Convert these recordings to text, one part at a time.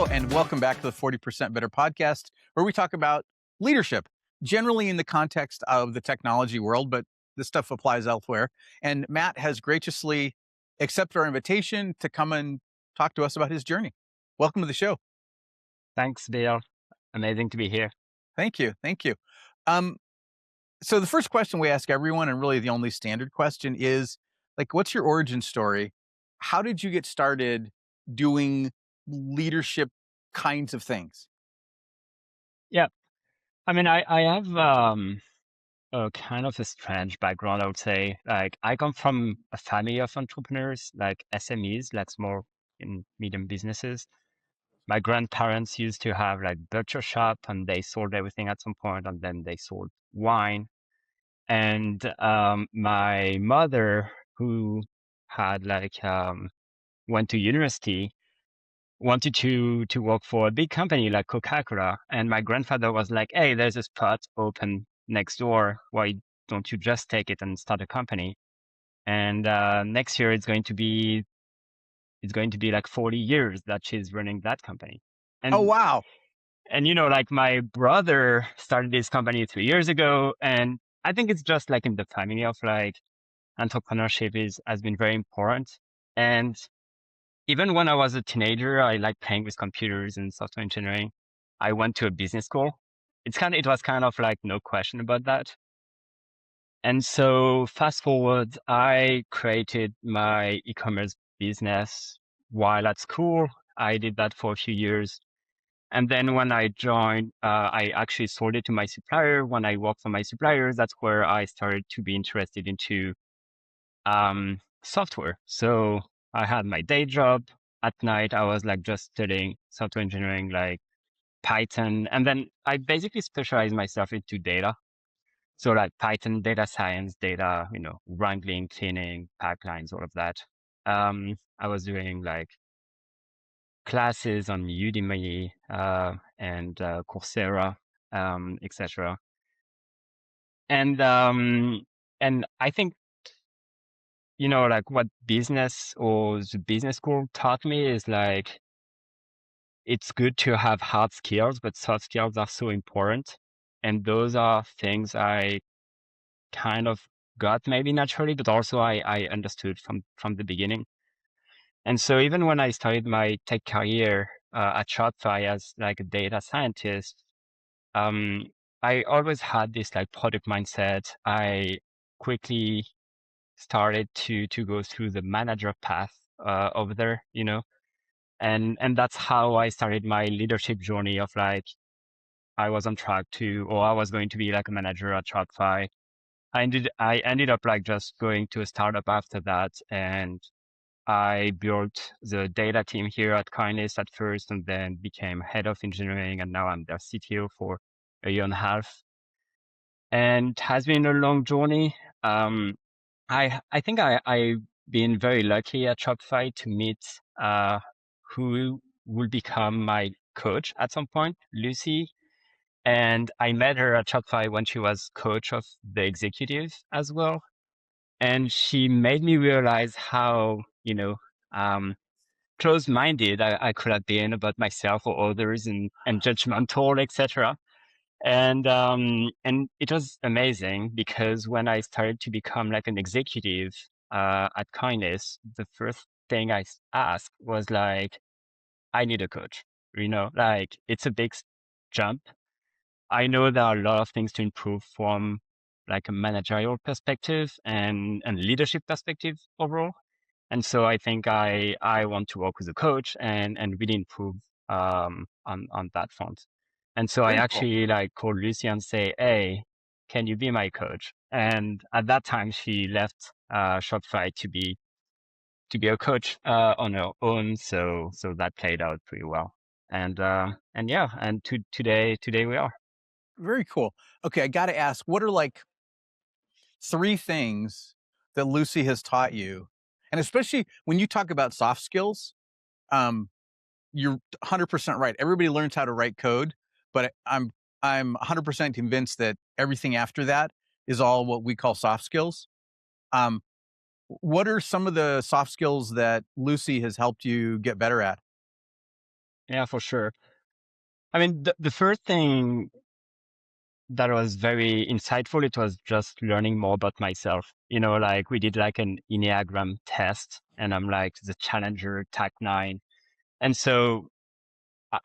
Hello, and welcome back to the 40% Better podcast, where we talk about leadership, generally in the context of the technology world, but this stuff applies elsewhere. And Matt has graciously accepted our invitation to come and talk to us about his journey. Welcome to the show. Thanks, Bill. Amazing to be here. Thank you. Thank you. So the first question we ask everyone, and really the only standard question, is like, what's your origin story? How did you get started doing leadership kinds of things? Yeah. I mean, I have a kind of a strange background, I would say. Like, I come from a family of entrepreneurs, like SMEs, like small and medium businesses. My grandparents used to have like butcher shop, and they sold everything at some point, and then they sold wine. And my mother, who had like went to university, wanted to work for a big company like Coca-Cola. And my grandfather was like, hey, there's a spot open next door. Why don't you just take it and start a company? And next year it's going to be like 40 years that she's running that company. Oh, And wow. like my brother started this company 3 years ago. And I think it's just like in the family of like entrepreneurship has been very important. And even when I was a teenager, I liked playing with computers and software engineering. I went to a business school. It was kind of like no question about that. And so fast forward, I created my e-commerce business while at school. I did that for a few years. And then when I joined, I actually sold it to my supplier. When I worked for my suppliers, that's where I started to be interested into software. So I had my day job. At night, I was like just studying software engineering, like Python. And then I basically specialized myself into data. So like Python, data science, data, wrangling, cleaning, pipelines, all of that. I was doing like classes on Udemy and Coursera, etc. And I think like what business or the business school taught me is like, it's good to have hard skills, but soft skills are so important. And those are things I kind of got maybe naturally, but also I understood from the beginning. And so even when I started my tech career at Shopify as like a data scientist, um, I always had this like product mindset. I quickly started to go through the manager path over there, and that's how I started my leadership journey of like, I was on track or I was going to be like a manager at Shopify. I ended up like just going to a startup after that, and I built the data team here at CoinList at first, and then became head of engineering, and now I'm their CTO for a year and a half. And it has been a long journey. I think I've been very lucky at Shopify to meet who will become my coach at some point, Lucy. And I met her at Shopify when she was coach of the executive as well. And she made me realize how, close-minded I could have been about myself or others and judgmental, etc. And it was amazing because when I started to become like an executive at Kindness, the first thing I asked was like, I need a coach. Like it's a big jump. I know there are a lot of things to improve from like a managerial perspective and leadership perspective overall. And so I think I want to work with a coach and really improve on that front. And so I Very cool. actually like called Lucy and say, hey, can you be my coach? And at that time she left Shopify to be a coach on her own. So that played out pretty well. And yeah, and today we are. Very cool. Okay, I got to ask, what are like 3 things that Lucy has taught you? And especially when you talk about soft skills, you're 100% right. Everybody learns how to write code, but I'm 100% convinced that everything after that is all what we call soft skills. Um, what are some of the soft skills that Lucy has helped you get better at? Yeah, for sure. I mean, the first thing that was very insightful, it was just learning more about myself. Like we did like an Enneagram test, and I'm like the challenger, Type 9. And so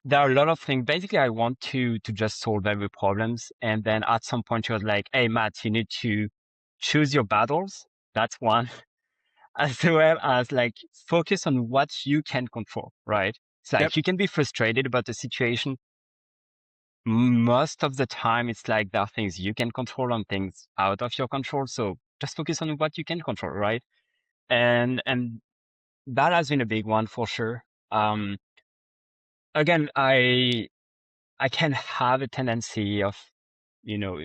there are a lot of things. Basically, I want to just solve every problems. And then at some point, she was like, "Hey, Matt, you need to choose your battles." That's one, as well as like focus on what you can control. Right? It's Yep. like you can be frustrated about the situation. Most of the time, it's like there are things you can control and things out of your control. So just focus on what you can control, right? And that has been a big one for sure. Um, Again, I can have a tendency of, you know,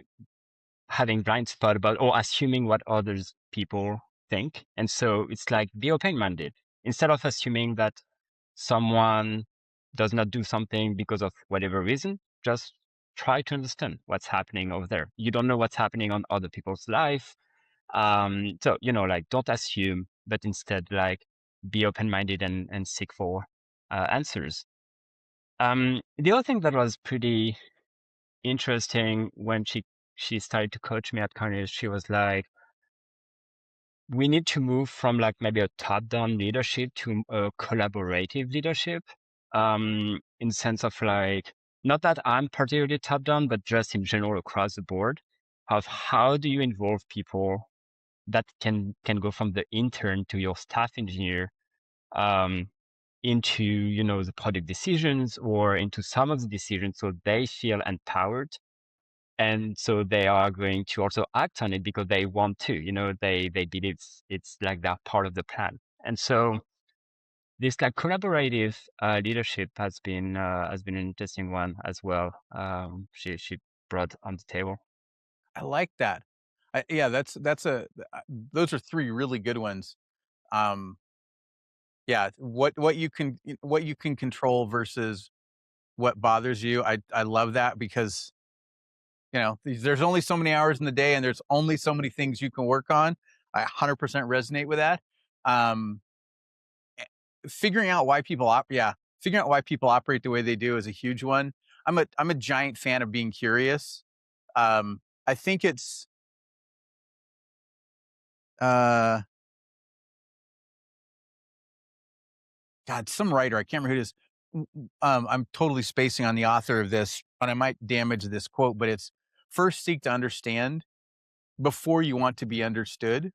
having blind spot about or assuming what others people think. And so it's like be open-minded. Instead of assuming that someone does not do something because of whatever reason, just try to understand what's happening over there. You don't know what's happening on other people's life. So, like don't assume, but instead like be open-minded and seek for answers. The other thing that was pretty interesting when she started to coach me at CoinList, she was like, we need to move from like maybe a top-down leadership to a collaborative leadership. In sense of like, not that I'm particularly top-down, but just in general across the board of how do you involve people that can go from the intern to your staff engineer, um, into, the product decisions or into some of the decisions so they feel empowered. And so they are going to also act on it because they want to, they believe it's like that part of the plan. And so this like collaborative leadership has been an interesting one as well. She brought on the table. I like that. Yeah, that's those are three really good ones. Um, yeah, what you can control versus what bothers you. I love that because there's only so many hours in the day, and there's only so many things you can work on. I 100% resonate with that. Um, eh, figuring out why people figuring out why people operate the way they do is a huge one. I'm a giant fan of being curious. I think it's uh God, some writer, I can't remember who it is. I'm totally spacing on the author of this, and I might damage this quote, but it's first seek to understand before you want to be understood.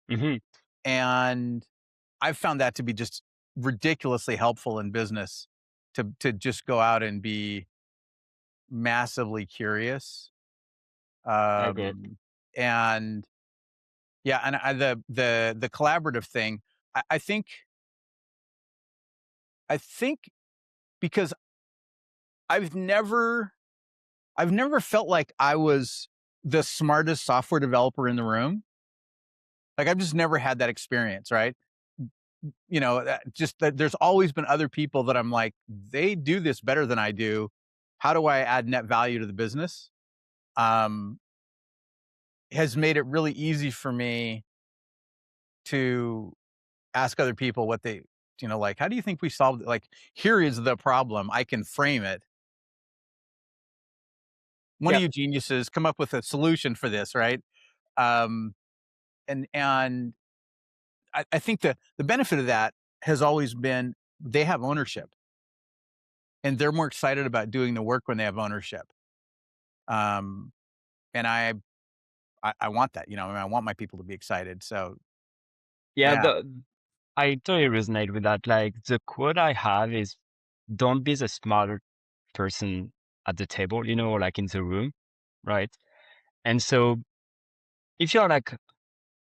Hmm. And I've found that to be just ridiculously helpful in business to just go out and be massively curious. I agree. And yeah, and the collaborative thing, I, I think I think because I've never I've never felt like I was the smartest software developer in the room. Like I've just never had that experience, right? Just that there's always been other people that I'm like, they do this better than I do. How do I add net value to the business? Um, has made it really easy for me to ask other people what they, like, how do you think we solved it? Like, here is the problem. I can frame it. One of Yep. you geniuses come up with a solution for this, right? Um, and I think the benefit of that has always been they have ownership and they're more excited about doing the work when they have ownership. Um, and I want that, I mean, I want my people to be excited. So Yeah. yeah, I totally resonate with that. Like the quote I have is, "Don't be the smarter person at the table, like in the room, right?" And so if you're like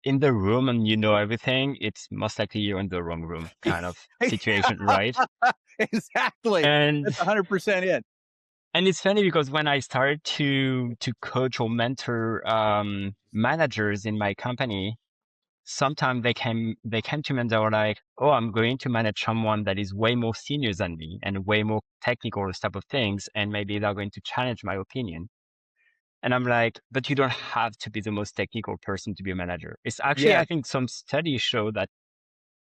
in the room and you know everything, it's most likely you're in the wrong room kind of situation, right? exactly. And That's 100% it. and it's funny because when I started to coach or mentor managers in my company, sometimes they came to me and they were like, "Oh, I'm going to manage someone that is way more senior than me and way more technical this type of things, and maybe they're going to challenge my opinion." And I'm like, "But you don't have to be the most technical person to be a manager." It's actually, I Yes. think some studies show that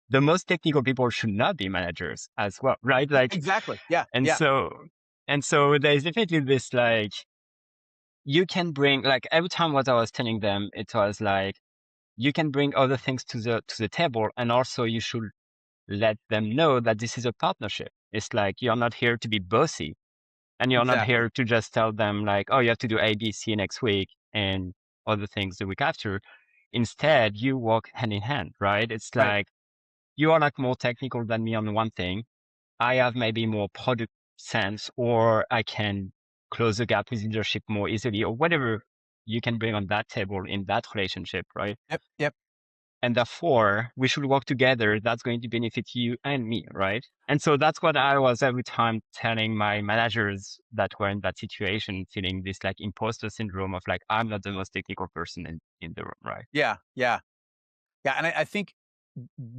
the most technical people should not be managers as well, right? Like, Exactly. Yeah. and Yeah. so, and so there's definitely this, like, you can bring, like, every time what I was telling them, it was like, you can bring other things to the table. And also you should let them know that this is a partnership. It's like, you're not here to be bossy, and you're not Exactly. here to just tell them like, oh, you have to do A, B, C next week and other things the week after. Instead, you walk hand in hand, right? It's Right. like, you are like more technical than me on one thing. I have maybe more product sense, or I can close the gap with leadership more easily, or whatever you can bring on that table in that relationship, right? Yep. Yep. And therefore, we should work together. That's going to benefit you and me, right? And so that's what I was every time telling my managers that were in that situation, feeling this like imposter syndrome of like, I'm not the most technical person in the room, right? Yeah. Yeah. Yeah. And I think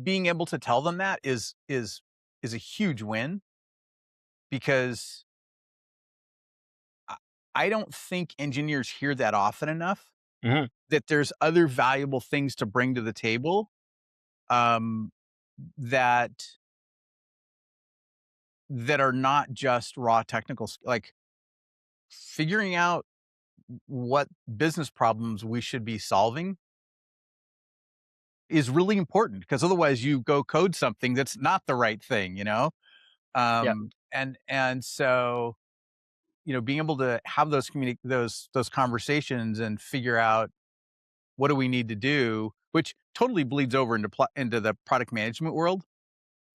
being able to tell them that is a huge win, because I I don't think engineers hear that often enough, Hmm. that there's other valuable things to bring to the table, um, that that are not just raw technical like figuring out what business problems we should be solving is really important, because otherwise you go code something that's not the right thing, you know? Yeah, And so, being able to have those conversations and figure out what do we need to do, which totally bleeds over into the product management world.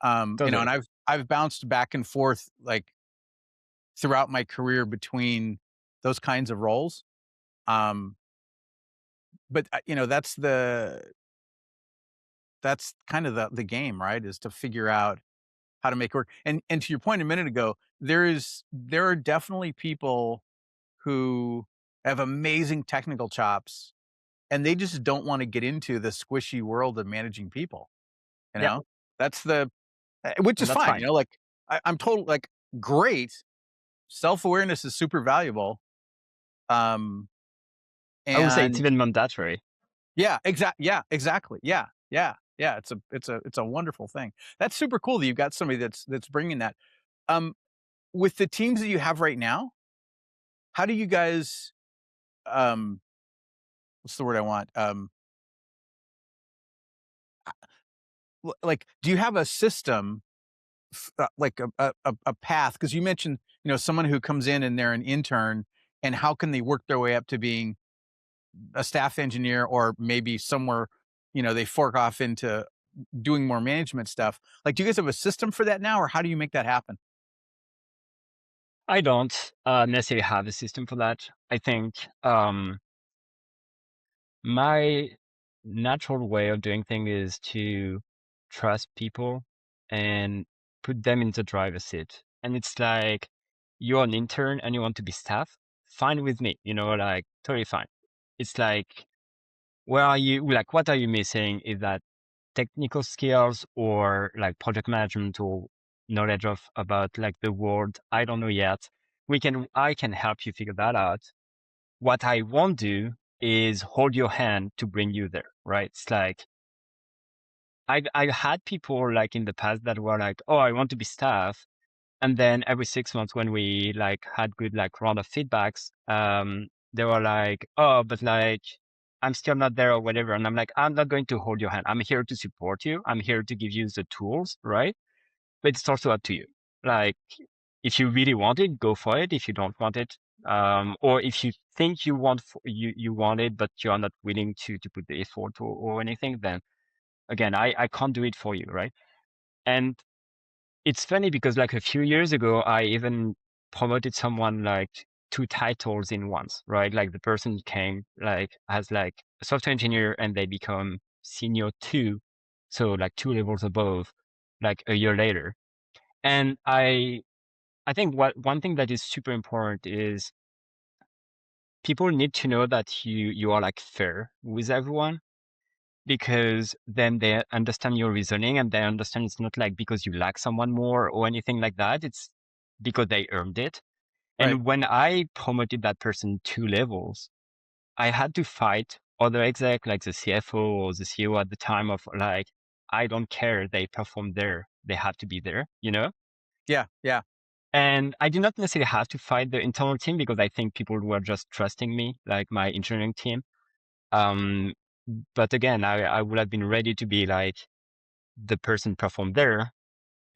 And totally. I've bounced back and forth like throughout my career between those kinds of roles. Um, but that's kind of the game, right? Is to figure out how to make it work. And to your point a minute ago, there are definitely people who have amazing technical chops, and they just don't want to get into the squishy world of managing people. You Yeah, know, that's which and is that's fine. fine. Like I'm total like great. Self awareness is super valuable. Um, I would say it's and even mandatory. yeah, exactly. Yeah, yeah, yeah. It's a wonderful thing. That's super cool that you've got somebody that's bringing that. Um, with the teams that you have right now, how do you guys, um, what's the word I want? Like, do you have a system, like a path? Because you mentioned, someone who comes in and they're an intern, and how can they work their way up to being a staff engineer, or maybe somewhere, they fork off into doing more management stuff. Like, do you guys have a system for that now, or how do you make that happen? I don't necessarily have a system for that. I think my natural way of doing things is to trust people and put them in the driver's seat. And it's like, you're an intern and you want to be staff, fine with me, like totally fine. It's like, where are you, like, what are you missing? Is that technical skills or like project management or knowledge of about like the world? I don't know yet. I can help you figure that out. What I won't do is hold your hand to bring you there, right? It's like, I had people like in the past that were like, oh, I want to be staff. And then every 6 months when we like had good like round of feedbacks, they were like, oh, but like, I'm still not there or whatever. And I'm like, I'm not going to hold your hand. I'm here to support you. I'm here to give you the tools, right? But it's also up to you. Like, if you really want it, go for it. If you don't want it, or if you think you want it, but you are not willing to put the effort or anything, then again, I can't do it for you, right? And it's funny because like a few years ago, I even promoted someone like two titles in once, right? Like the person came like as like a software engineer and they become senior two, so like two levels above, like a year later. And I think one thing that is super important is people need to know that you are like fair with everyone, because then they understand your reasoning and they understand it's not like because you like someone more or anything like that. It's because they earned it. Right. And when I promoted that person two levels, I had to fight other exec like the CFO or the CEO at the time of like, I don't care. They perform there. They have to be there, you know? Yeah, yeah. And I do not necessarily have to fight the internal team because I think people were just trusting me, like my engineering team. Um, but again, I would have been ready to be like the person perform there,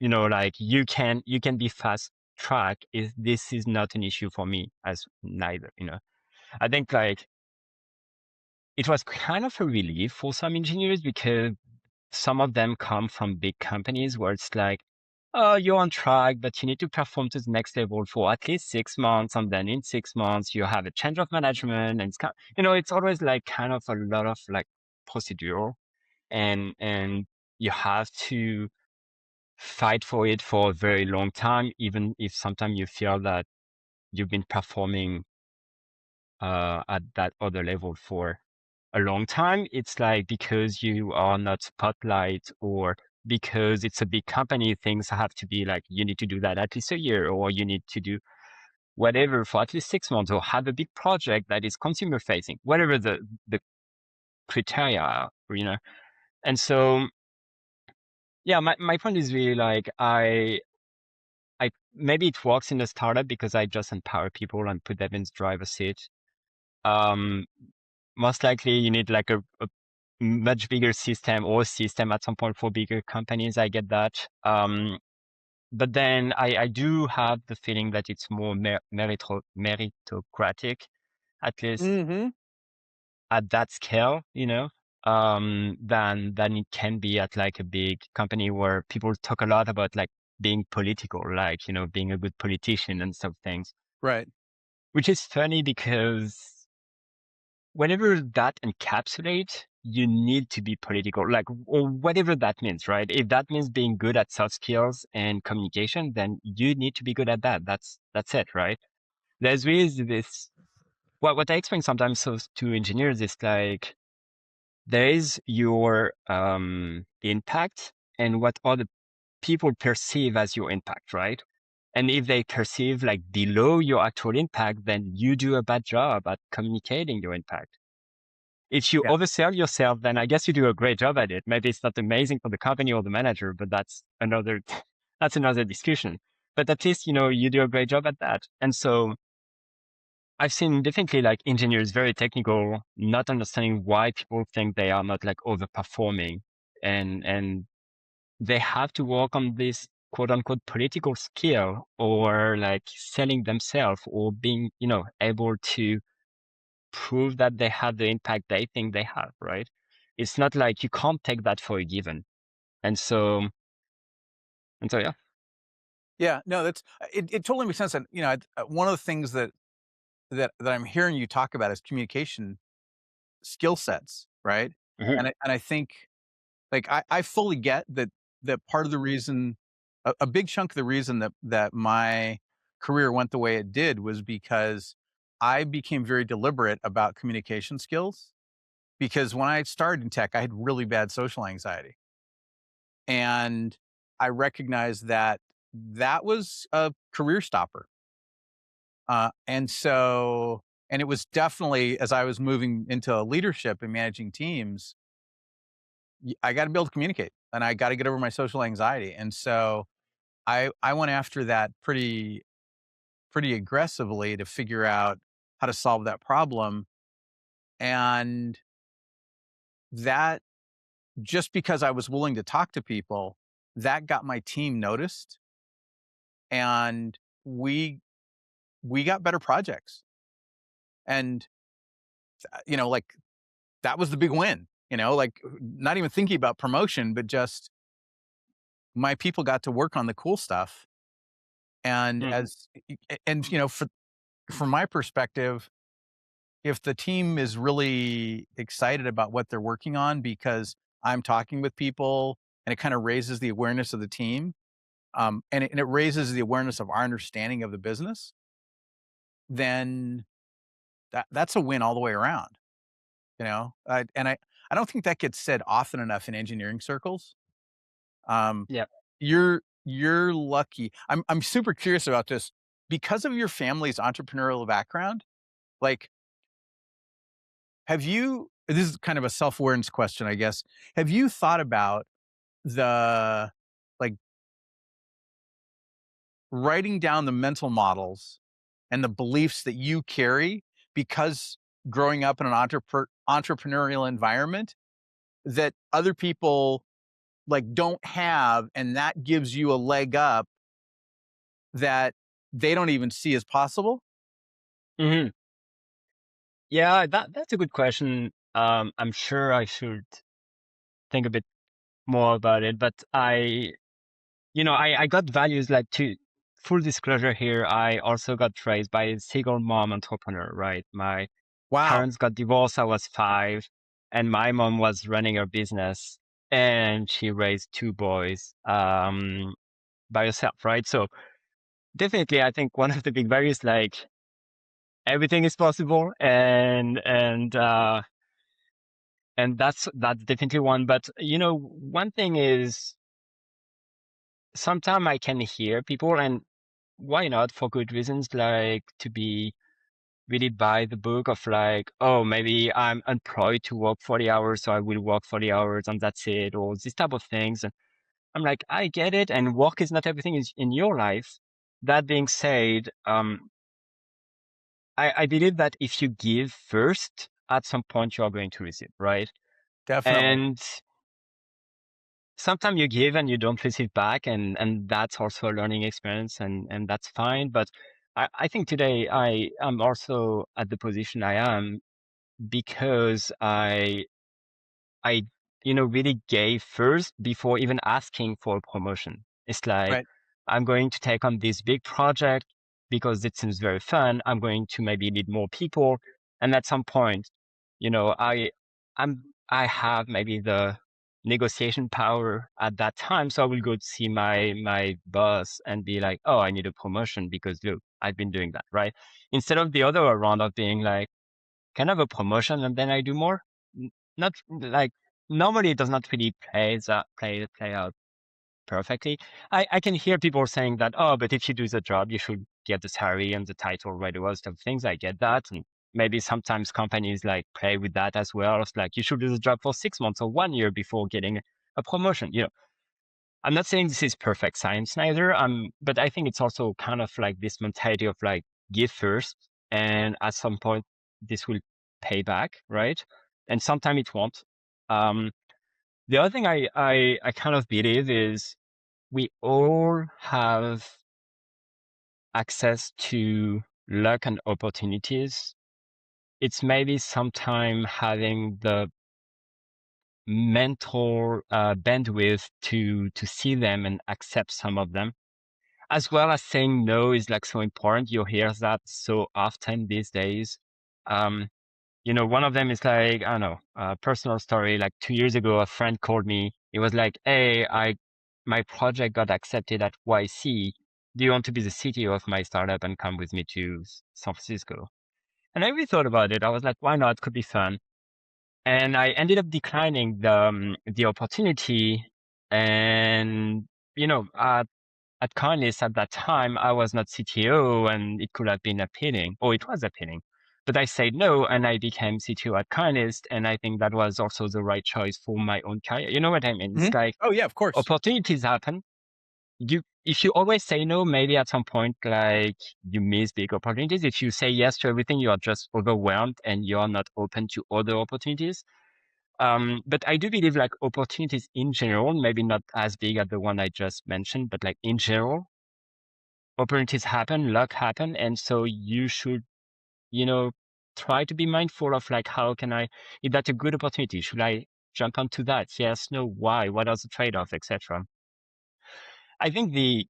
like you can be fast track if this is not an issue for me as neither. I think like it was kind of a relief for some engineers because some of them come from big companies where it's like, oh, you're on track, but you need to perform to the next level for at least 6 months. And then in 6 months, you have a change of management. And it's always like kind of a lot of like procedural and you have to fight for it for a very long time, even if sometimes you feel that you've been performing at that other level for a long time. It's like because you are not spotlight or because it's a big company, things have to be like you need to do that at least a year, or you need to do whatever for at least 6 months, or have a big project that is consumer facing, whatever the criteria are. And so yeah, my point is really like I maybe it works in a startup because I just empower people and put them in the driver's seat. Um, Most likely you need like a much bigger system or system at some point for bigger companies. I get that. But then I do have the feeling that it's more meritocratic, at least Mhm. at that scale, than it can be at like a big company where people talk a lot about like being political, like, being a good politician and stuff things, Right. which is funny because whenever that encapsulates, you need to be political, like, or whatever that means, right? If that means being good at soft skills and communication, then you need to be good at that. That's it, right? There's really this, what I explain sometimes to engineers is like, there is your impact and what other people perceive as your impact, right? And if they perceive like below your actual impact, then you do a bad job at communicating your impact. If you Yeah. oversell yourself, then I guess you do a great job at it. Maybe it's not amazing for the company or the manager, but that's another that's another discussion. But at least, you do a great job at that. And so I've seen definitely like engineers very technical, not understanding why people think they are not like overperforming, and they have to work on this quote unquote political skill, or like selling themselves, or being, able to prove that they have the impact they think they have, right? It's not like you can't take that for a given. And so, yeah. Yeah. No, it totally makes sense. And one of the things that I'm hearing you talk about is communication skill sets, right? Mhm. And I think like I fully get that part of the reason a big chunk of the reason that my career went the way it did was because I became very deliberate about communication skills because when I started in tech, I had really bad social anxiety. And I recognized that that was a career stopper. And it was definitely as I was moving into leadership and managing teams, I got to be able to communicate and I got to get over my social anxiety. And so I went after that pretty aggressively to figure out how to solve that problem. And that just because I was willing to talk to people, that got my team noticed and we got better projects. And like that was the big win, like not even thinking about promotion, but just my people got to work on the cool stuff. And Mhm. from my perspective, if the team is really excited about what they're working on because I'm talking with people and it kind of raises the awareness of the team, and it raises the awareness of our understanding of the business, then that's a win all the way around. And I don't think that gets said often enough in engineering circles. Um, Yeah. you're lucky. I'm super curious about this because of your family's entrepreneurial background. Like, have you? This is kind of a self awareness question, I guess. Have you thought about the like writing down the mental models and the beliefs that you carry because growing up in an entrepreneurial environment that other people like don't have, and that gives you a leg up that they don't even see as possible? Hmm. Yeah, that's a good question. I'm sure I should think a bit more about it, but I got values like to full disclosure here. I also got raised by a single mom entrepreneur, right? My Wow. parents got divorced. I was 5, and my mom was running her business, and she raised 2 boys, by herself, right? So definitely, I think one of the big values, like everything is possible, and that's definitely one. But one thing is sometimes I can hear people, and why not for good reasons, like to be really by the book of like, oh, maybe I'm employed to work 40 hours, so I will work 40 hours and that's it, or this type of things. And I'm like, I get it, and work is not everything is in your life. That being said, I believe that if you give first, at some point you are going to receive, right? Definitely. And sometimes you give and you don't receive back, and that's also a learning experience, and that's fine. But I think today I am also at the position I am because I really gave first before even asking for a promotion. It's like, Right. I'm going to take on this big project because it seems very fun. I'm going to maybe lead more people. And at some point, you know, I I have maybe the negotiation power at that time. So I will go to see my boss and be like, oh, I need a promotion because look, I've been doing that, right? Instead of the other way around of being like, can I have a promotion and then I do more? Not like normally it does not really play out perfectly. I can hear people saying that, oh, but if you do the job, you should get the salary and the title right away, stuff things. I get that. And maybe sometimes companies like play with that as well. It's like you should do the job for 6 months or 1 year before getting a promotion. I'm not saying this is perfect science neither. But I think it's also kind of like this mentality of like give first, and at some point this will pay back, right? And sometimes it won't. Um, the other thing I kind of believe is we all have access to luck and opportunities. It's maybe sometime having the mental bandwidth to see them and accept some of them, as well as saying no is like so important. You hear that so often these days. Um, one of them is like, I don't know, a personal story. Like 2 years ago, a friend called me. It was like, hey, my project got accepted at YC. Do you want to be the CTO of my startup and come with me to San Francisco? And I really thought about it. I was like, why not? Could be fun. And I ended up declining the opportunity. And at CoinList at that time, I was not CTO, and it could have been appealing, or it was appealing. But I said no, and I became CTO at CoinList, and I think that was also the right choice for my own career. You know what I mean? It's Mhm. like Oh, yeah, of course. opportunities happen. If you always say no, maybe at some point, like you miss big opportunities. If you say yes to everything, you are just overwhelmed and you are not open to other opportunities. But I do believe like opportunities in general, maybe not as big as the one I just mentioned, but like in general, opportunities happen, luck happen, and so you should, you know, try to be mindful of like, how can I, if that's a good opportunity, should I jump onto that? Yes, no, why? What are the trade-offs, etc. I think the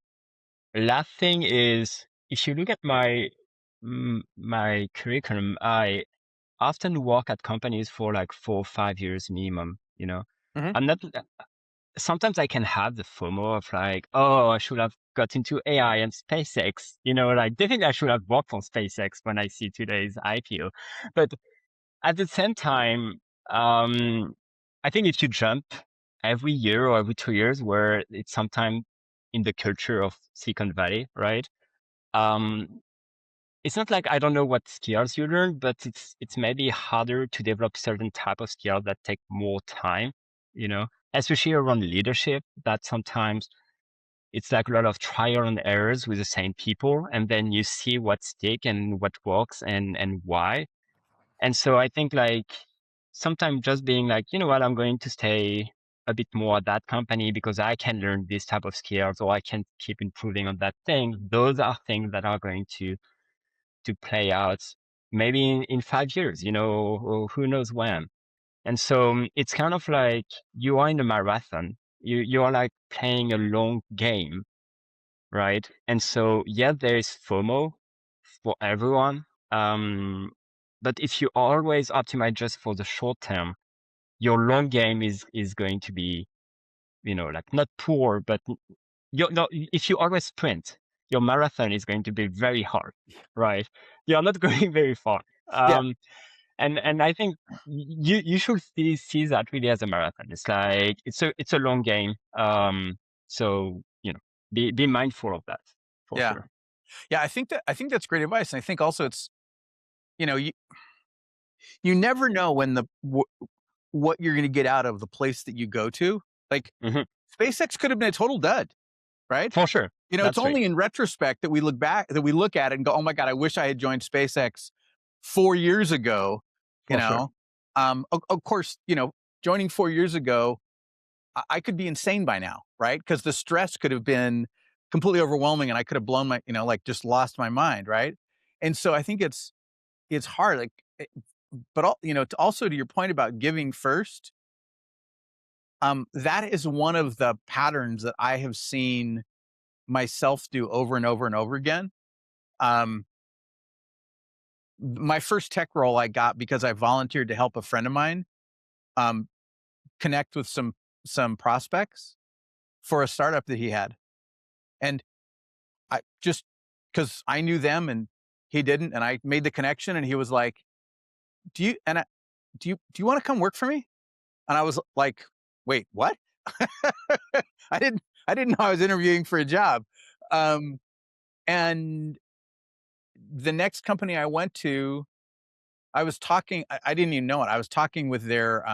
last thing is, if you look at my curriculum, I often work at companies for like 4 or 5 years minimum. Mhm. I'm not sometimes I can have the FOMO of like, oh, I should have got into AI and SpaceX. Like definitely I should have worked for SpaceX when I see today's IPO. But at the same time, um, I think if you jump every year or every 2 years, where it's sometime in the culture of Silicon Valley, right? Um, it's not like I don't know what skills you learn, but it's maybe harder to develop certain type of skills that take more time, you know? especially around leadership, that sometimes it's like a lot of trial and errors with the same people, and then you see what stick and what works and why. And so I think like sometimes just being like, you know what, I'm going to stay a bit more at that company because I can learn this type of skills or I can keep improving on that thing. Those are things that are going to play out maybe in 5 years, or who knows when. And so it's kind of like you are in a marathon. You are like playing a long game, right? And so yeah, there is FOMO for everyone. But if you always optimize just for the short term, your long game is going to be, like not poor, but you no. If you always sprint, your marathon is going to be very hard, right? You're not going very far. Yeah, And I think you should see that really as a marathon. It's like it's a long game. So be mindful of that for yeah, sure. yeah. I think that's great advice, and I think also it's you never know when what you're going to get out of the place that you go to. Like Hmm. SpaceX could have been a total dud, right? For sure, It's that's right. only in retrospect that we look at it and go, "Oh my god, I wish I had joined SpaceX 4 years ago." You For sure. know, of course, joining 4 years ago, I could be insane by now, right? Because the stress could have been completely overwhelming, and I could have blown my, like just lost my mind, right? And so I think it's hard, like, but also to your point about giving first, that is one of the patterns that I have seen myself do over and over and over again. Um, my first tech role I got because I volunteered to help a friend of mine um, connect with some prospects for a startup that he had, and I just because I knew them and he didn't, and I made the connection, and he was like, "Do you and I, do you want to come work for me?" And I was like, "Wait, what?" I didn't know I was interviewing for a job. Um, and the next company I went to, I was talking. I didn't even know it. I was talking with their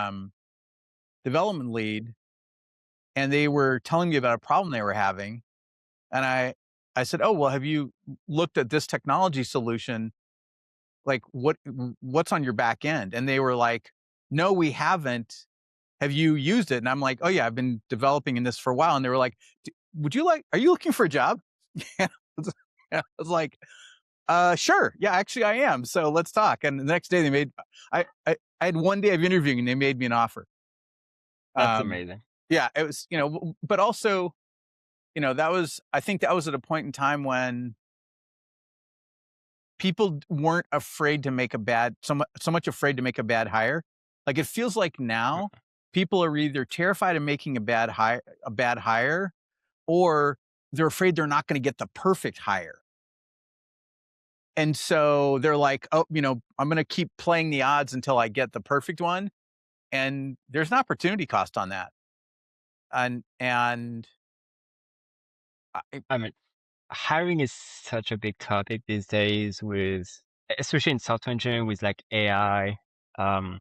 development lead, and they were telling me about a problem they were having. And I said, "Oh well, have you looked at this technology solution? Like, what's on your back end?" And they were like, "No, we haven't. Have you used it?" And I'm like, "Oh yeah, I've been developing in this for a while." And they were like, "Would you like? Are you looking for a job?" Yeah. I was like, sure. Yeah, actually I am. So let's talk." And the next day I had one day of interviewing and they made me an offer. That's Um, amazing. yeah, it was, but also, I think that was at a point in time when people weren't afraid to make so much afraid to make a bad hire. Like it feels like now people are either terrified of making a bad hire, or they're afraid they're not going to get the perfect hire. And so they're like, "Oh, I'm going to keep playing the odds until I get the perfect one." And there's an opportunity cost on that. And I, I mean, hiring is such a big topic these days especially in software engineering with like AI, um,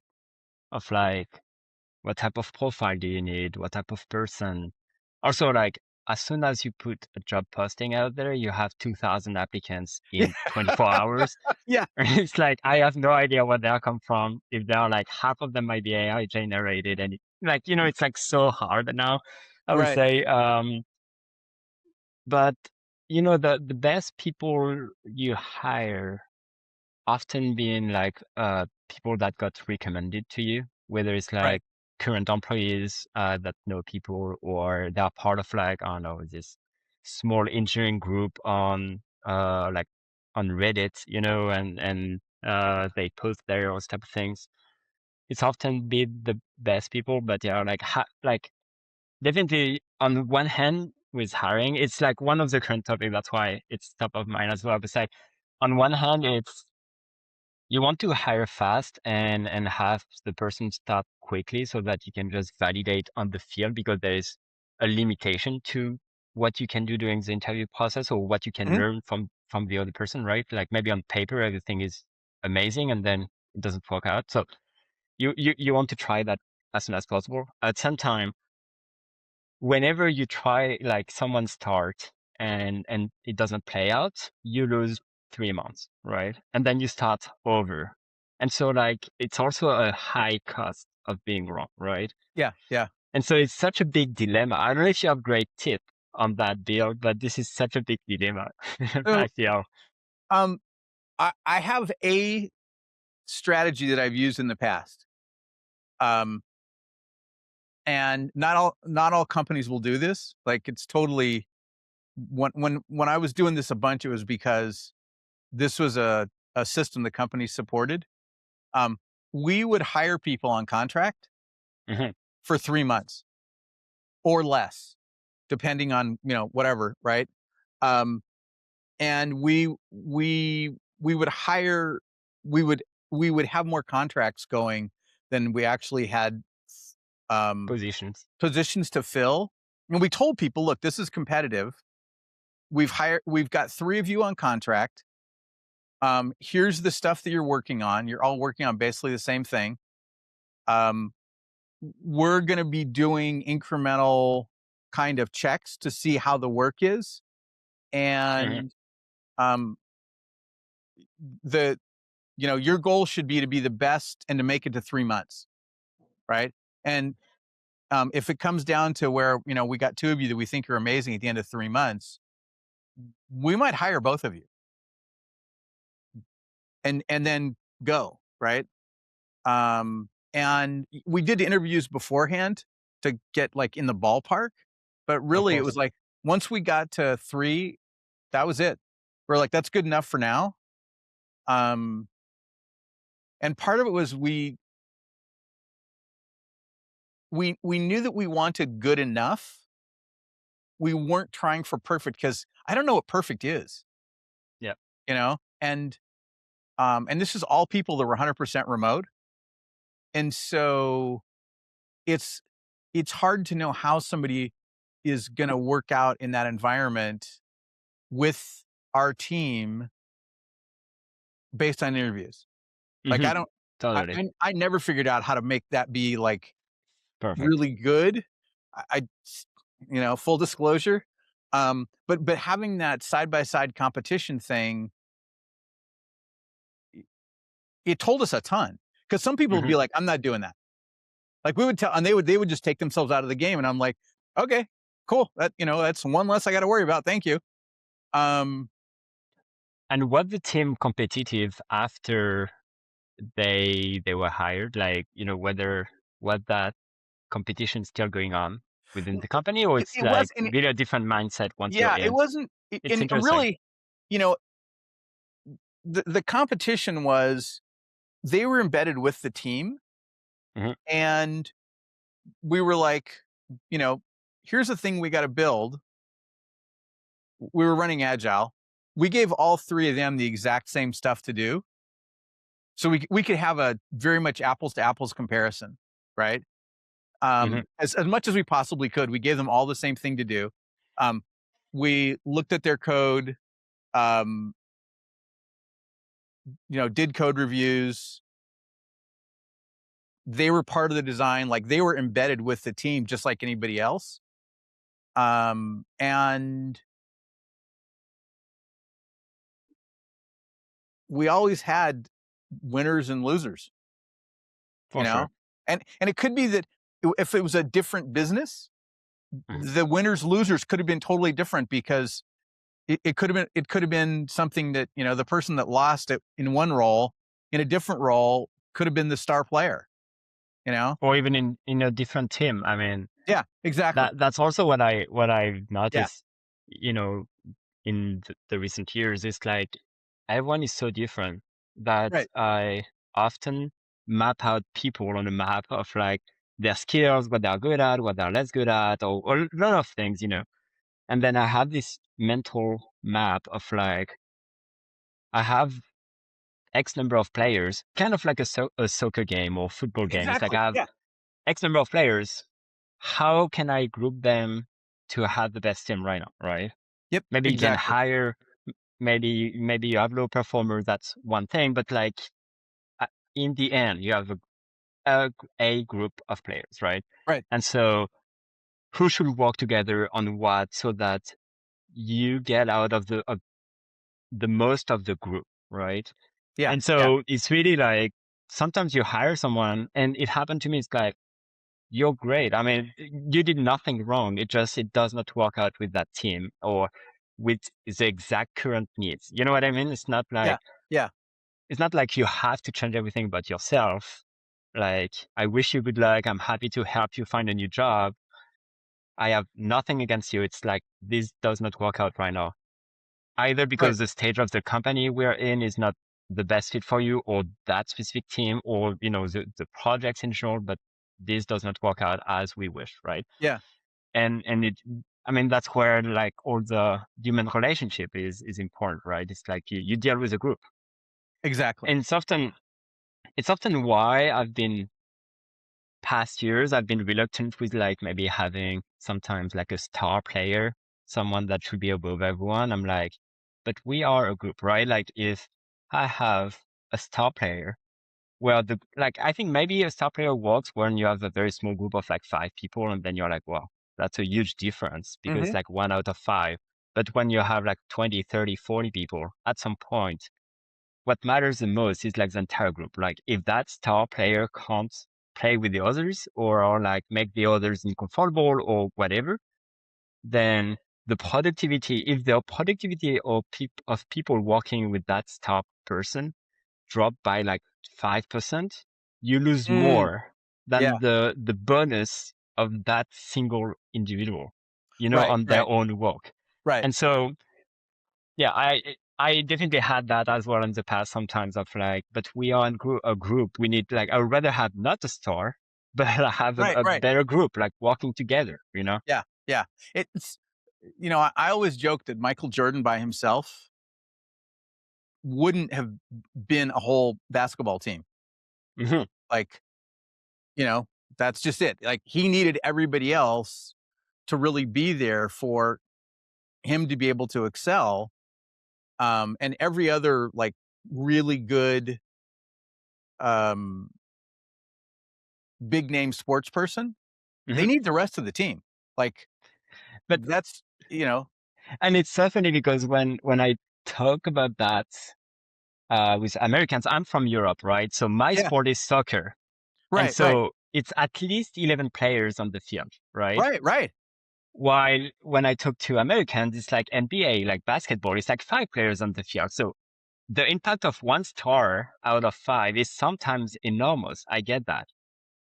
of like, what type of profile do you need? What type of person? Also, like, as soon as you put a job posting out there, you have 2,000 applicants yeah, in 24 hours. yeah, It's like, I have no idea where they'll come from. If they're like half of them might be AI generated. And like, it's like so hard now, I would right, say. But the best people you hire often being like people that got recommended to you, whether it's right. like current employees that know people, or they're part of like, I don't know, this small engineering group like on Reddit, and they post there, those type of things. It's often be the best people, but yeah, like definitely on one hand with hiring, it's like one of the current topics. That's why it's top of mind as well. But it's like on one hand, it's you want to hire fast and have the person start quickly so that you can just validate on the field, because there is a limitation to what you can do during the interview process or what you can Mhm. learn from the other person, right? Like maybe on paper everything is amazing and then it doesn't work out. So you want to try that as soon as possible. At some time, whenever you try, like someone start and it doesn't play out, you lose 3 months, right? And then you start over. And so like it's also a high cost of being wrong, right? Yeah, yeah. And so it's such a big dilemma. I don't know if you have great tip on that build, but this is such a big dilemma. I So, feel. um, I have a strategy that I've used in the past. Um, and not all companies will do this. Like it's totally when I was doing this a bunch, it was because this was a system the company supported. Um, we would hire people on contract Hmm. for 3 months or less, depending on whatever, right? Um, and we would hire we would we would have more contracts going than we actually had um, Positions. positions to fill. And we told people, look, this is competitive. We've got three of you on contract. Here's the stuff that you're working on. You're all working on basically the same thing. Um, we're going to be doing incremental kind of checks to see how the work is. Hmm. And um, the your goal should be to be the best and to make it to 3 months, right? And if it comes down to where we got two of you that we think are amazing at the end of 3 months, we might hire both of you and then go, right? And we did interviews beforehand to get like in the ballpark, but Of really it was course. like once we got to three, that was it. We're like, that's good enough for now. Um, and part of it was we knew that we wanted good enough. We weren't trying for perfect because I don't know what perfect is, Yeah. you know? And this is all people that were 100% remote. And so it's it's hard to know how somebody is going to work out in that environment with our team based on interviews. Like Hmm. I don't Totally. I never figured out how to make that be like Perfect. really good. Full disclosure. But having that side by side competition thing, it told us a ton. Because some people would Hmm. be like, "I'm not doing that." Like we would tell, and they would just take themselves out of the game, and I'm like, "Okay, cool. That's one less I got to worry about. Thank you." Um, And was the team competitive after they were hired? Like, whether was that competition still going on within the company, or it's it was, like and really a different mindset once you're yeah, it in? wasn't, It's and interesting. really, you know, the competition was they were embedded with the team, Hmm. and we were like, you know, here's the thing we got to build. We were running agile. We gave all three of them the exact same stuff to do, so we could have a very much apples to apples comparison, right? Hmm. As much as we possibly could, we gave them all the same thing to do. Um, we looked at their code, um, did code reviews. They were part of the design, like they were embedded with the team just like anybody else. And we always had winners and losers, you For know? sure. And it could be that if it was a different business, Hmm. the winners losers could have been totally different because it could have been something that, the person that lost it in one role in a different role could have been the star player, you know? Or even in a different team. I mean, Yeah, exactly. that's also what I've Yeah, noticed, you know, in the recent years. Is like everyone is so different that right. I often map out people on a map of like their skills, what they're good at, what they're less good at, or a lot of things. And then I have this mental map of like, I have X number of players, kind of like a soccer game or football game. It's like Exactly. I have Yeah. X number of players. How can I group them to have the best team right now, right? Yep, Maybe you can exactly. hire, maybe you have low performers, that's one thing, but like uh, in the end, you have a group of players, right? Right. And so who should work together on what so that you get out of the most of the group, right? Yeah, And yeah, so it's really like sometimes you hire someone, and it happened to me. It's like, you're great. I mean, you did nothing wrong. It does not work out with that team or with the exact current needs. You know what I mean? yeah, yeah. It's not like you have to change everything about yourself. Like, I wish you good luck. I'm happy to help you find a new job. I have nothing against you. It's like, this does not work out right now. Either Right. because the stage of the company we're in is not the best fit for you, or that specific team, or, the projects in short, but this does not work out as we wish, right? Yeah, And I mean, that's where like all the human relationship is important, right? It's like you deal with a group. exactly. And it's often why past years I've been reluctant with like maybe having sometimes like a star player, someone that should be above everyone. I'm like, but we are a group, right? Like, if I have a star player, well, I think maybe a star player works when you have a very small group of like 5 people, and then you're like, well, that's a huge difference because Hmm. it's like 1 out of 5. But when you have like 20, 30, 40 people, at some point, what matters the most is like the entire group. Like, if that star player can't play with the others, or like make the others uncomfortable or whatever, then if the productivity of people working with that star person drop by like 5%, you lose Mm, more yeah, than the bonus of that single individual, right, on their right, own work. right, And so, yeah, I definitely had that as well in the past sometimes of like, but we are in a group. We need like, I would rather have not a star, but have right, a right. better group, like working together. Yeah, yeah. It's I always joke that Michael Jordan by himself wouldn't have been a whole basketball team. Hmm. Like, you know, that's just it. Like, he needed everybody else to really be there for him to be able to excel. And every other like really good um big name sports person, they Hmm. need the rest of the team. Like, But, that's and it's so funny because when I talk about that, with Americans, I'm from Europe, right? So my yeah, sport is soccer. And right, right, so it's at least 11 players on the field, right? right, right. While when I talk to Americans, it's like NBA, like basketball, it's like 5 players on the field. So the impact of one star out of 5 is sometimes enormous. I get that.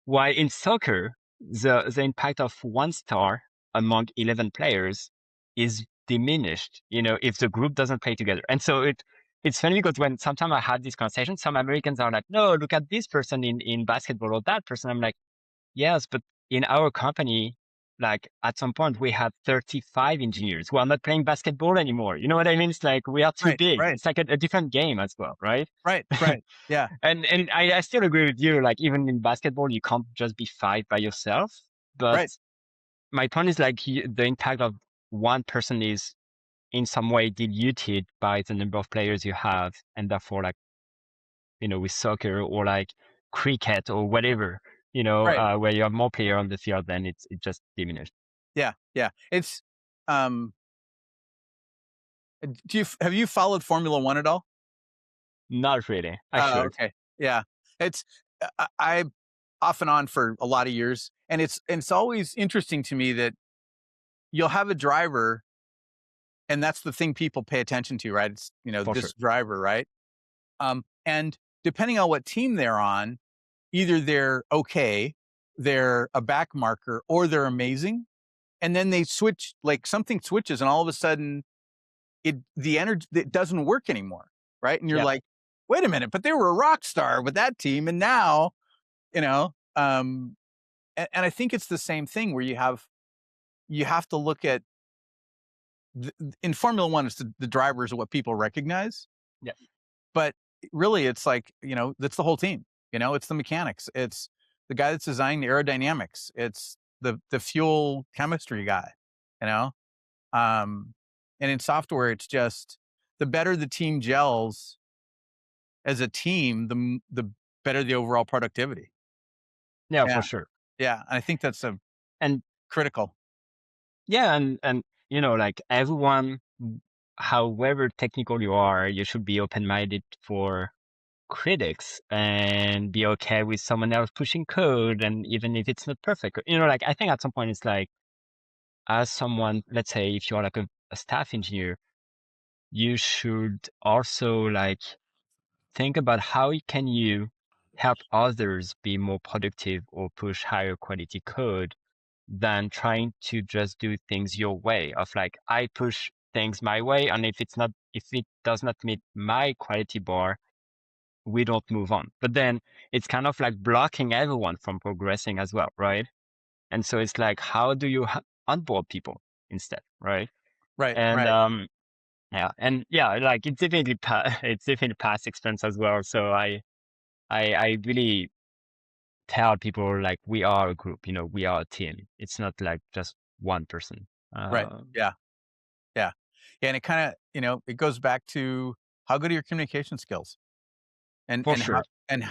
While in soccer, the impact of one star among 11 players is diminished, if the group doesn't play together. And so it's funny because when sometimes I had this conversation, some Americans are like, no, look at this person in basketball or that person. I'm like, yes, but in our company, like at some point we have 35 engineers who are not playing basketball anymore. You know what I mean? It's like we are too Right, big. right, It's like a different game as well, right? right, right. Yeah, And I still agree with you. Like, even in basketball, you can't just be 5 by yourself. But right. my point is like, the impact of one person is in some way diluted by the number of players you have, and therefore, like, with soccer or like cricket or whatever, Right. where you have more player on the field, then it just diminished. Yeah, yeah. It's um have you followed Formula 1 at all? Not really. I Oh, should, okay. Yeah. It's I off and on for a lot of years, and it's always interesting to me that you'll have a driver, and that's the thing people pay attention to, right? It's, for this sure. driver, right? And depending on what team they're on, either they're okay, they're a back marker, or they're amazing. And then they switch, like something switches, and all of a sudden the energy, it doesn't work anymore, right? And you're Yeah. like, wait a minute, but they were a rock star with that team, and now, you know, um, and I think it's the same thing where you have to look at in Formula One, it's the drivers are what people recognize, Yeah. but really, it's like, that's the whole team. It's the mechanics, it's the guy that's designing the aerodynamics, it's the fuel chemistry guy, you know. Um, and in software, it's just the better the team gels as a team, the better the overall productivity. Yeah, Yeah, for sure. yeah, and I think that's a And critical. Yeah, and like everyone, however technical you are, you should be open-minded for critics and be okay with someone else pushing code, and even if it's not perfect. Like I think at some point it's like, as someone, let's say if you're like a staff engineer, you should also like think about how can you help others be more productive or push higher quality code than trying to just do things your way of like, I push things my way, and if it does not meet my quality bar, we don't move on. But then it's kind of like blocking everyone from progressing as well, right? And so it's like, how do you onboard people instead, right? Right, And right, yeah, and yeah, like it's definitely it's definitely past experience as well. So I really tell people like, we are a group, we are a team. It's not like just one person. right. Yeah, yeah, yeah. And it kind of, it goes back to how good are your communication skills, and For and how sure. and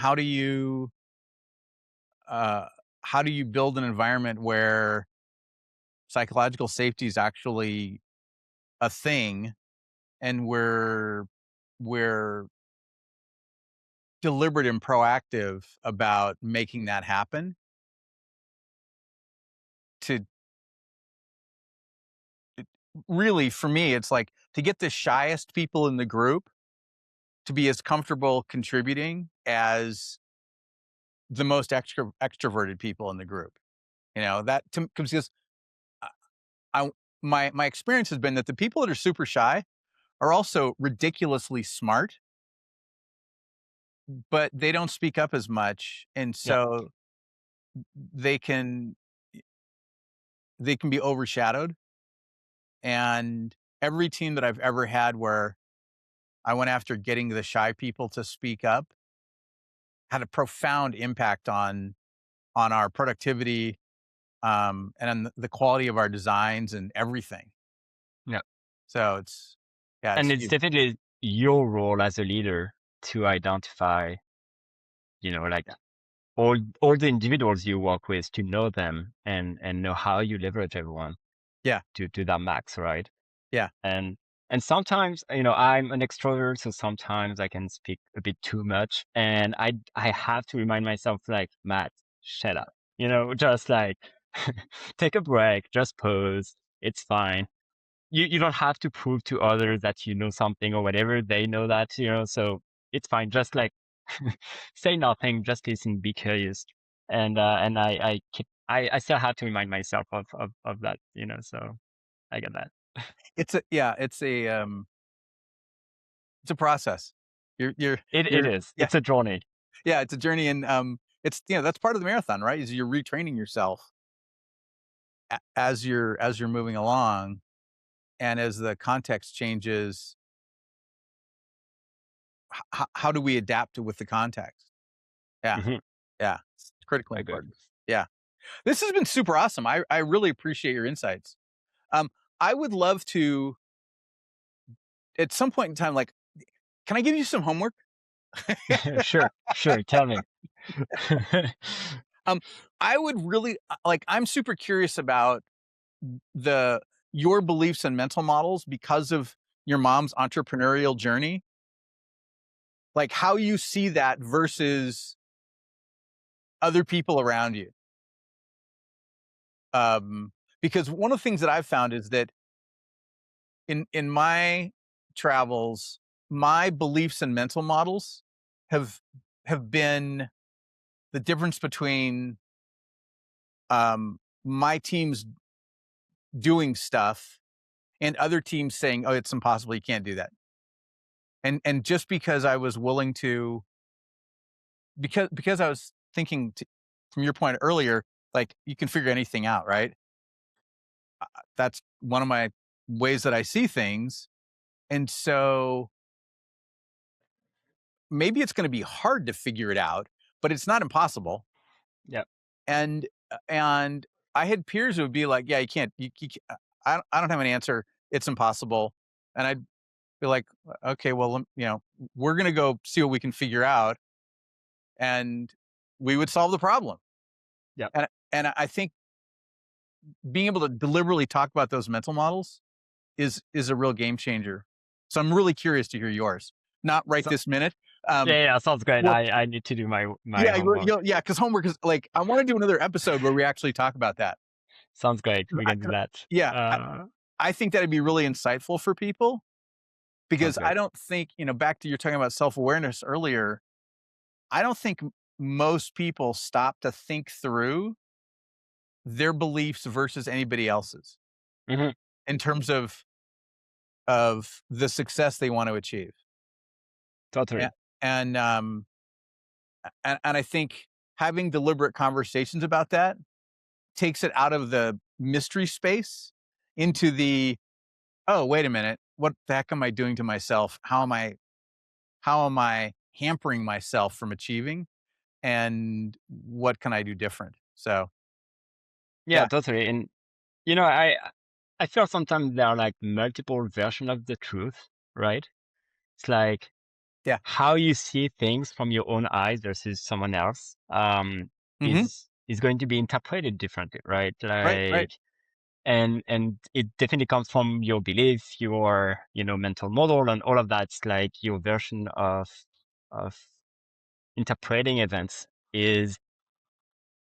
uh, how do you build an environment where psychological safety is actually a thing, and we're deliberate and proactive about making that happen. To really, for me, it's like to get the shyest people in the group to be as comfortable contributing as the most extroverted people in the group. That to because I I my experience has been that the people that are super shy are also ridiculously smart, but they don't speak up as much, and Yeah. so they can they can be overshadowed. And every team that I've ever had where I went after getting the shy people to speak up had a profound impact on our productivity, and on the quality of our designs and everything. Yeah. So yeah, it's And it's huge. definitely your role as a leader to identify, like all the individuals you work with, to know them and know how you leverage everyone Yeah, to that max, right? yeah. And and sometimes, I'm an extrovert, so sometimes I can speak a bit too much, and I have to remind myself like, Matt, shut up. Just like take a break, just pause. It's fine. You don't have to prove to others that you know something or whatever. They know that, so it's fine. Just like say nothing, just listen, be curious. And I still have to remind myself of that, so I get that. It's a process. It You're is. Yeah, It's a journey. yeah, it's a journey, and it's that's part of the marathon, right? Is you're retraining yourself as you're moving along, and as the context changes, how do we adapt with the context? Yeah, Hmm. yeah, it's critically Very good. important. Yeah. This has been super awesome. I really appreciate your insights. Um, I would love to, at some point in time, like, can I give you some homework? Sure, sure. Tell me. Um, I would really like. I'm super curious about the your beliefs and mental models because of your mom's entrepreneurial journey. Like how you see that versus other people around you. Um, because one of the things that I've found is that in my travels, my beliefs and mental models have have been the difference between my teams doing stuff and other teams saying, "Oh, it's impossible. You can't do that." And just because I was willing to, because I was thinking from your point earlier, like you can figure anything out, right? That's one of my ways that I see things, and so maybe it's going to be hard to figure it out, but it's not impossible. Yeah. And I had peers who would be like, "Yeah, you can't. I don't have an answer. It's impossible." And I'd be like, "Okay, well, we're gonna go see what we can figure out," and we would solve the problem. Yeah. And I think being able to deliberately talk about those mental models is a real game changer. So I'm really curious to hear yours. Not right So this minute. yeah, sounds great. Well, I need to do my yeah, homework. yeah, because homework is like I want to do another episode where we actually talk about that. Sounds great. We I, can do that. yeah, Uh, I think that'd be really insightful for people Sounds because I great. don't think back to you're talking about self awareness earlier. I don't think most people stop to think through their beliefs versus anybody else's Hmm. in terms of the success they want to achieve. Totally. And and and I think having deliberate conversations about that takes it out of the mystery space into the, oh, wait a minute, what the heck am I doing to myself? How am I hampering myself from achieving? And what can I do different? So Yeah, yeah, totally. And you know, I feel sometimes there are like multiple versions of the truth, right? It's like yeah. how you see things from your own eyes versus someone else Hmm. is going to be interpreted differently, right? Right, right. Like and it definitely comes from your belief, your mental model, and all of that's like your version of interpreting events is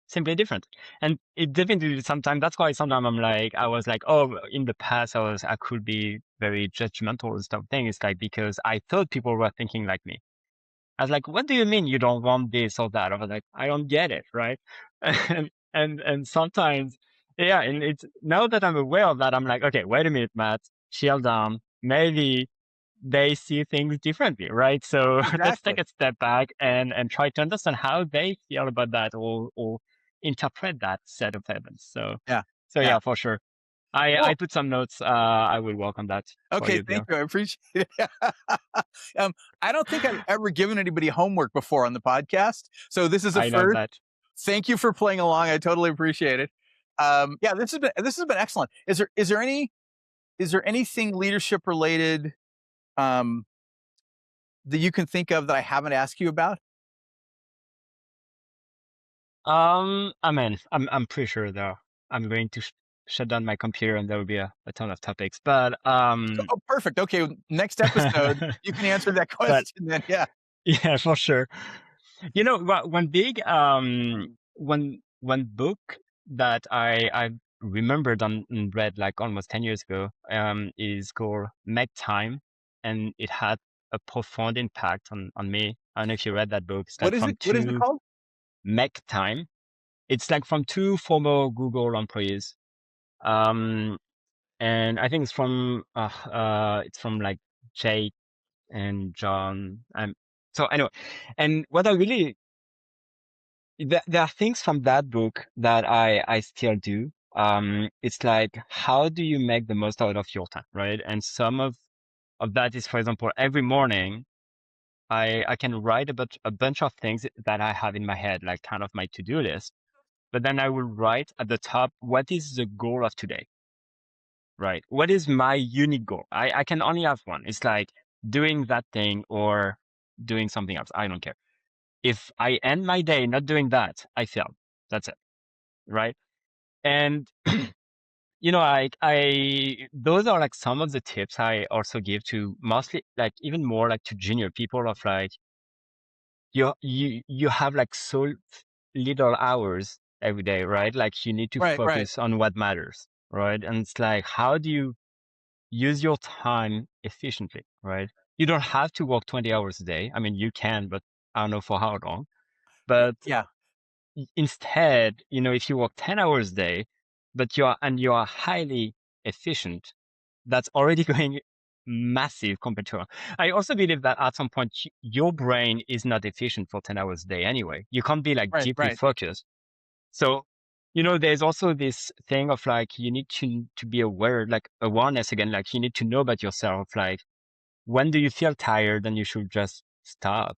simply different. And it definitely sometimes that's why sometimes I was like, oh, in the past I could be very judgmental and stuff thing. It's like because I thought people were thinking like me. I was like, what do you mean you don't want this or that? I was like, I don't get it, right? And sometimes, yeah, and it's now that I'm aware of that, I'm like, okay, wait a minute, Matt, chill down. Maybe they see things differently, right? So let's take Exactly. a step back and try to understand how they feel about that or interpret that set of events. Yeah. So Yeah. yeah, for sure. I Cool. put some notes. I will work on that for Okay, you thank there. you. I appreciate it. um, I don't think I've ever given anybody homework before on the podcast, so this is a I love first. that. Thank you for playing along. I totally appreciate it. Yeah, this has been excellent. Is there anything leadership related um, that you can think of that I haven't asked you about? I mean, I'm pretty sure though. I'm going to shut down my computer and there will be a ton of topics. But Oh, perfect. Okay, next episode you can answer that but question. Then, yeah. yeah, for sure. One big one book that I remembered and read like almost 10 years ago is called Make Time, and it had a profound impact on me. I don't know if you read that book. It's What like is from it? What is it two called? Make Time. It's like from two former Google employees. Um, and I think it's from like Jake and John. So anyway, and what I really there are things from that book that I still do. It's like how do you make the most out of your time, right? And some of that is, for example, every morning I can write a bunch of things that I have in my head, like kind of my to-do list. But then I will write at the top, what is the goal of today? Right. What is my unique goal? I can only have one. It's like doing that thing or doing something else. I don't care. If I end my day not doing that, I failed. That's it. Right. And those are like some of the tips I also give to mostly like even more like to junior people of like you have like so little hours every day, right? Like you need to Right, right, focus on what matters, right? And it's like how do you use your time efficiently, right? You don't have to work 20 hours a day. I mean, you can, but I don't know for how long. But yeah, instead, if you work 10 hours a day, but you are highly efficient, that's already going massive compared to. I also believe that at some point, your brain is not efficient for 10 hours a day anyway. You can't be like right, deeply right. focused. So, there's also this thing of like you need to be aware, like awareness again, like you need to know about yourself, like when do you feel tired and you should just stop,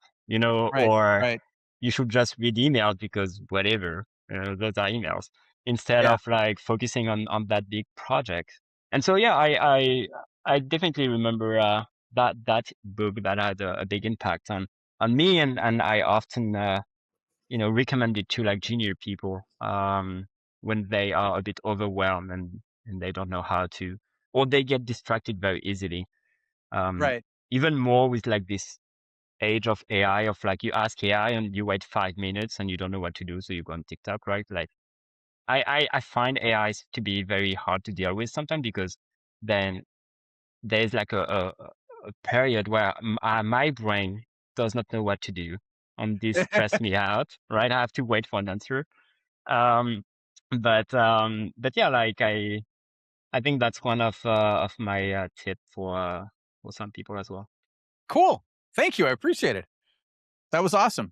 Right, or right. you should just read emails because whatever, those are emails, instead Yeah. of like focusing on that big project. And so, yeah, I definitely remember that book that had a big impact on me, and I often recommend it to like junior people when they are a bit overwhelmed and they don't know how to, or they get distracted very easily. Right. Even more with like this age of AI, of like you ask AI and you wait 5 minutes and you don't know what to do, so you go on TikTok, right? Like I find AIs to be very hard to deal with sometimes, because then there's like a period where my brain does not know what to do, and this stress me out, right? I have to wait for an answer. Um, but yeah, like I think that's one of my tip for some people as well. Cool. Thank you. I appreciate it. That was awesome.